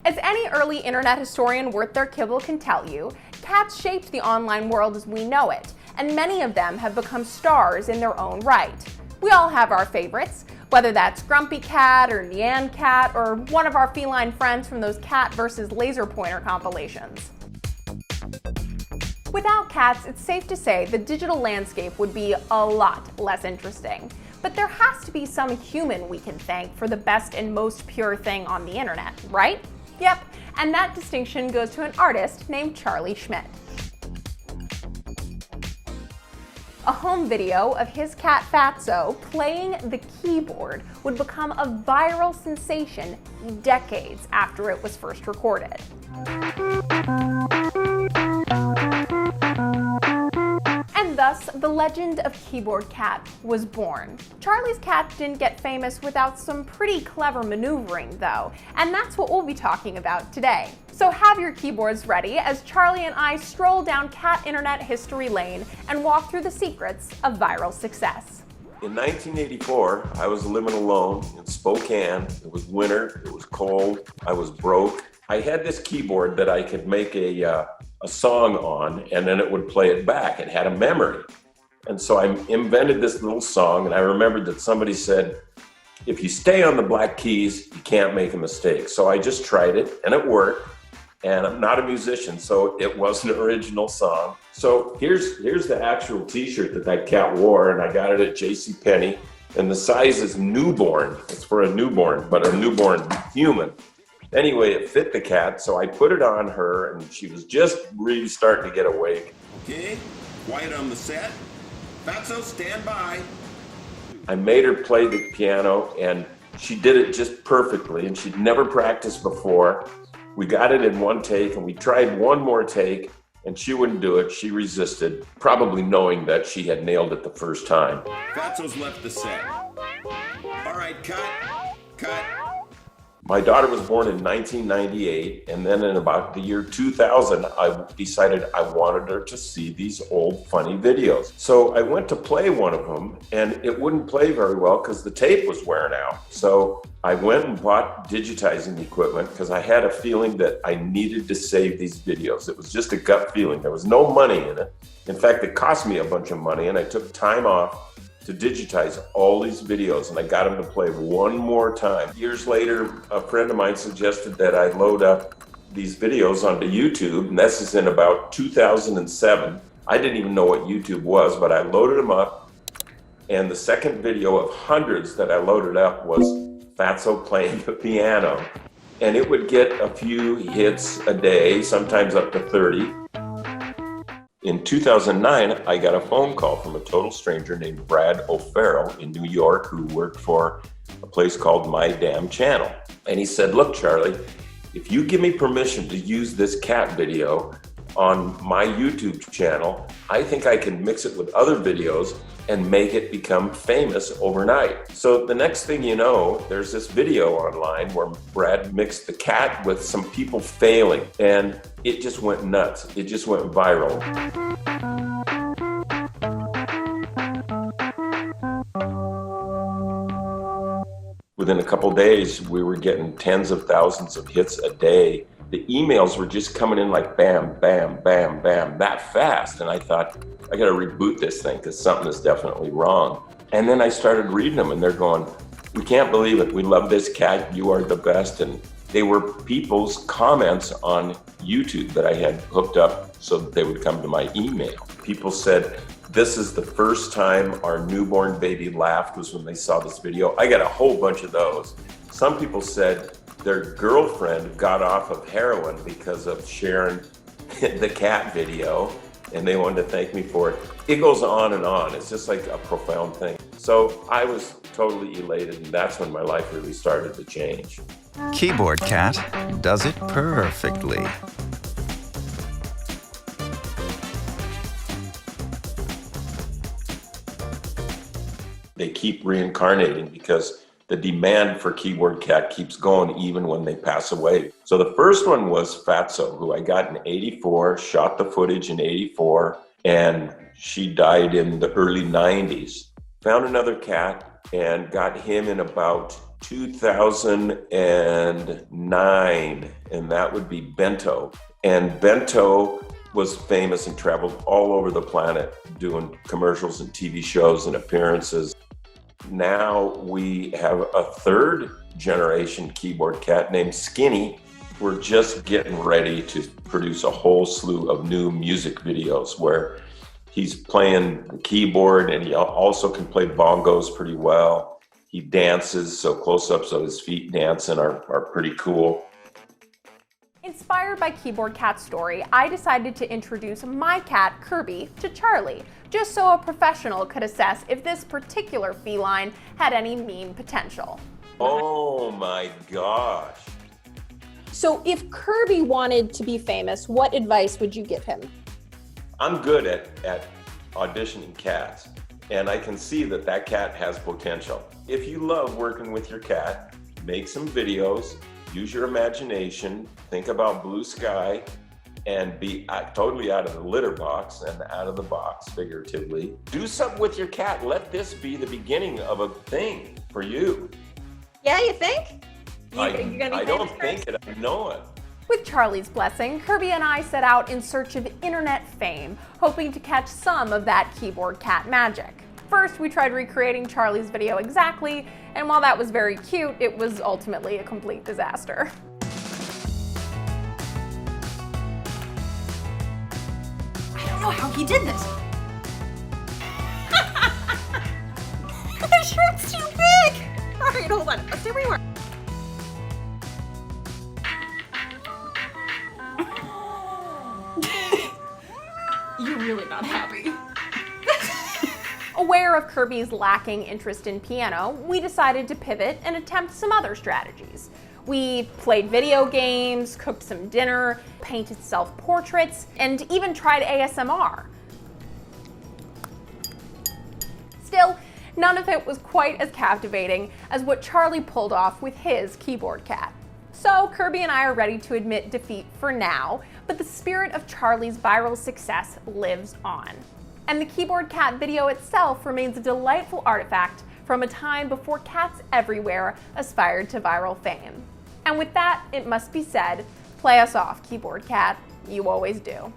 As any early internet historian worth their kibble can tell you, cats shaped the online world as we know it, and many of them have become stars in their own right. We all have our favorites, whether that's Grumpy Cat or Nyan Cat or one of our feline friends from those cat versus laser pointer compilations. Without cats, it's safe to say the digital landscape would be a lot less interesting. But there has to be some human we can thank for the best and most pure thing on the internet, right? Yep, and that distinction goes to an artist named Charlie Schmidt. A home video of his cat Fatso playing the keyboard would become a viral sensation decades after it was first recorded. And thus, the legend of Keyboard Cat was born. Charlie's cat didn't get famous without some pretty clever maneuvering, though, and that's what we'll be talking about today. So have your keyboards ready as Charlie and I stroll down cat internet history lane and walk through the secrets of viral success. In 1984, I was living alone in Spokane. It was winter, it was cold, I was broke. I had this keyboard that I could make a song on, and then it would play it back. It had a memory. And so I invented this little song, and I remembered that somebody said, if you stay on the black keys, you can't make a mistake. So I just tried it, and it worked. And I'm not a musician, so it was an original song. So here's the actual t-shirt that cat wore, and I got it at JCPenney, and the size is newborn. It's for a newborn, but a newborn human. Anyway, it fit the cat, so I put it on her, and she was just really starting to get awake. Okay, quiet on the set. Fatso, stand by. I made her play the piano, and she did it just perfectly, and she'd never practiced before. We got it in one take, and we tried one more take, and she wouldn't do it. She resisted, probably knowing that she had nailed it the first time. Fatso's left the set. All right, cut. My daughter was born in 1998, and then in about the year 2000, I decided I wanted her to see these old funny videos. So I went to play one of them, and it wouldn't play very well because the tape was wearing out. So I went and bought digitizing equipment because I had a feeling that I needed to save these videos. It was just a gut feeling. There was no money in it. In fact, it cost me a bunch of money, and I took time off to digitize all these videos, and I got them to play one more time. Years later, a friend of mine suggested that I load up these videos onto YouTube, and this is in about 2007. I didn't even know what YouTube was, but I loaded them up, and the second video of hundreds that I loaded up was Fatso playing the piano. And it would get a few hits a day, sometimes up to 30. In 2009, I got a phone call from a total stranger named Brad O'Farrell in New York who worked for a place called My Damn Channel. And he said, look, Charlie, if you give me permission to use this cat video on my YouTube channel, I think I can mix it with other videos and make it become famous overnight. So the next thing you know, there's this video online where Brad mixed the cat with some people failing, and it just went nuts. It just went viral. Within a couple days, we were getting tens of thousands of hits a day. The emails were just coming in like bam, bam, bam, bam, that fast. And I thought, I gotta reboot this thing because something is definitely wrong. And then I started reading them, and they're going, we can't believe it. We love this cat. You are the best. And they were people's comments on YouTube that I had hooked up so that they would come to my email. People said, this is the first time our newborn baby laughed was when they saw this video. I got a whole bunch of those. Some people said their girlfriend got off of heroin because of sharing the cat video, and they wanted to thank me for it. It goes on and on. It's just like a profound thing. So I was totally elated, and that's when my life really started to change. Keyboard Cat does it perfectly. They keep reincarnating because the demand for Keyboard Cat keeps going even when they pass away. So the first one was Fatso, who I got in '84, shot the footage in '84, and she died in the early '90s. Found another cat and got him in about 2009, and that would be Bento. And Bento was famous and traveled all over the planet doing commercials and TV shows and appearances. Now we have a third generation keyboard cat named Skinny. We're just getting ready to produce a whole slew of new music videos where he's playing the keyboard and he also can play bongos pretty well. He dances, so close-ups of his feet dancing are pretty cool. Inspired by Keyboard Cat's story, I decided to introduce my cat, Kirby, to Charlie, just so a professional could assess if this particular feline had any meme potential. Oh my gosh. So if Kirby wanted to be famous, what advice would you give him? I'm good at auditioning cats, and I can see that cat has potential. If you love working with your cat, make some videos, use your imagination, think about blue sky, and be totally out of the litter box and out of the box, figuratively. Do something with your cat. Let this be the beginning of a thing for you. Yeah, you think? I don't think it, I know it. With Charlie's blessing, Kirby and I set out in search of internet fame, hoping to catch some of that keyboard cat magic. First, we tried recreating Charlie's video exactly, and while that was very cute, it was ultimately a complete disaster. I don't know how he did this. The shirt's too big! All right, hold on. Let's do where you are. You're really not happy. Aware of Kirby's lacking interest in piano, we decided to pivot and attempt some other strategies. We played video games, cooked some dinner, painted self-portraits, and even tried ASMR. Still, none of it was quite as captivating as what Charlie pulled off with his keyboard cat. So Kirby and I are ready to admit defeat for now, but the spirit of Charlie's viral success lives on. And the keyboard cat video itself remains a delightful artifact from a time before cats everywhere aspired to viral fame. And with that, it must be said, play us off, keyboard cat. You always do.